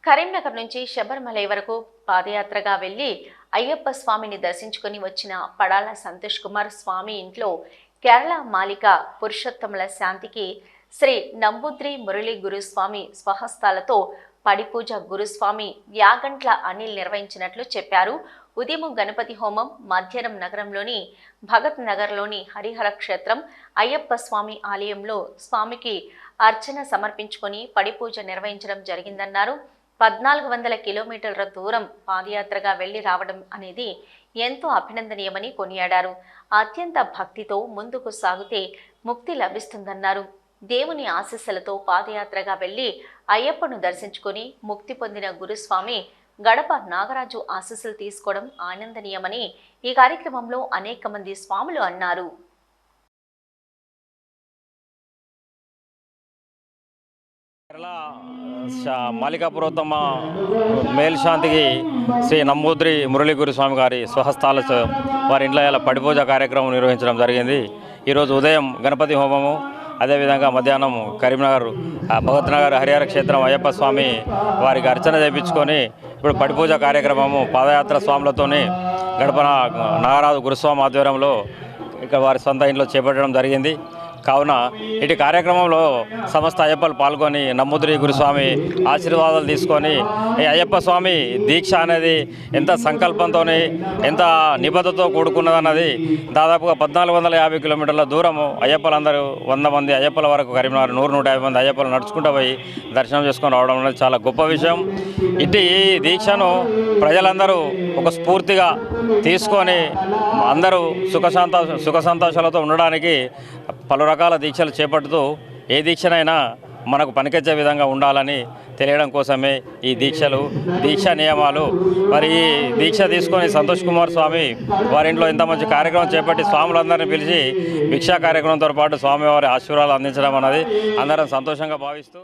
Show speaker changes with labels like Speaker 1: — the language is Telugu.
Speaker 1: కరీంనగర్ నుంచి శబరిమలై వరకు పాదయాత్రగా వెళ్లి అయ్యప్ప స్వామిని దర్శించుకుని వచ్చిన పడాల సంతోష్ కుమార్ స్వామి ఇంట్లో కేరళ మాలిక పురుషోత్తముల శాంతికి శ్రీ నంబూద్రి మురళీ గురుస్వామి స్వహస్తాలతో పడిపూజ గురుస్వామి యాగంట్ల అనిల్ నిర్వహించినట్లు చెప్పారు. ఉదయం గణపతి హోమం, మధ్యాహ్నం నగరంలోని భగత్ నగర్లోని హరిహర క్షేత్రం అయ్యప్ప స్వామి ఆలయంలో స్వామికి అర్చన సమర్పించుకొని పడిపూజ నిర్వహించడం జరిగిందన్నారు. 1400 కిలోమీటర్ల దూరం పాదయాత్రగా వెళ్లి రావడం అనేది ఎంతో అభినందనీయమని కొనియాడారు. అత్యంత భక్తితో ముందుకు సాగితే ముక్తి లభిస్తుందన్నారు. దేవుని ఆశీస్సులతో పాదయాత్రగా వెళ్లి అయ్యప్పను దర్శించుకొని ముక్తి పొందిన గురుస్వామి గడప నాగరాజు ఆశీస్సులు తీసుకోవడం ఆనందనీయమని ఈ కార్యక్రమంలో అనేక మంది స్వాములు అన్నారు.
Speaker 2: కేరళ మాలికాపురోత్తమ మేల్శాంతికి శ్రీ నంబూద్రి మురళీ గురుస్వామి గారి స్వహస్తాల వారి ఇంట్లో ఇలా పడిపూజ కార్యక్రమం నిర్వహించడం జరిగింది. ఈరోజు ఉదయం గణపతి హోమము, అదేవిధంగా మధ్యాహ్నం కరీంనగర్ భగత్ నగర్ హరిహర క్షేత్రం అయ్యప్ప స్వామి వారికి అర్చన చేయించుకొని ఇప్పుడు పడిపూజ కార్యక్రమము పాదయాత్ర స్వాములతోని గడప నాగరాజు గురుస్వామి ఆధ్వర్యంలో ఇక్కడ వారి సొంత ఇంట్లో చేపట్టడం జరిగింది. కావున ఇటు కార్యక్రమంలో సమస్త అయ్యప్పలు పాల్గొని నంబూద్రి గురుస్వామి ఆశీర్వాదాలు తీసుకొని ఈ అయ్యప్ప స్వామి దీక్ష అనేది ఎంత సంకల్పంతో ఎంత నిబద్ధతతో కూడుకున్నదన్నది దాదాపుగా 1450 కిలోమీటర్ల దూరము అయ్యప్పలందరూ 100 మంది అయ్యప్పల వరకు కరీంనగర్ 100-150 మంది అయ్యప్పలు నడుచుకుంటూ పోయి దర్శనం చేసుకొని రావడం అనేది చాలా గొప్ప విషయం. ఇటు ఈ దీక్షను ప్రజలందరూ ఒక స్ఫూర్తిగా తీసుకొని అందరూ సుఖ సంతోషాలతో ఉండడానికి పలు రకాల దీక్షలు చేపడుతూ ఏ దీక్షనైనా మనకు పనికొచ్చే విధంగా ఉండాలని తెలియడం కోసమే ఈ దీక్షా నియమాలు. మరి ఈ దీక్ష తీసుకొని సంతోష్ కుమార్ స్వామి వారింట్లో ఇంత మంచి కార్యక్రమం చేపట్టి స్వాములందరినీ పిలిచి భిక్షా కార్యక్రమంతో పాటు స్వామివారి ఆశీర్వాదాలు అందించడం అన్నది అందరం సంతోషంగా భావిస్తూ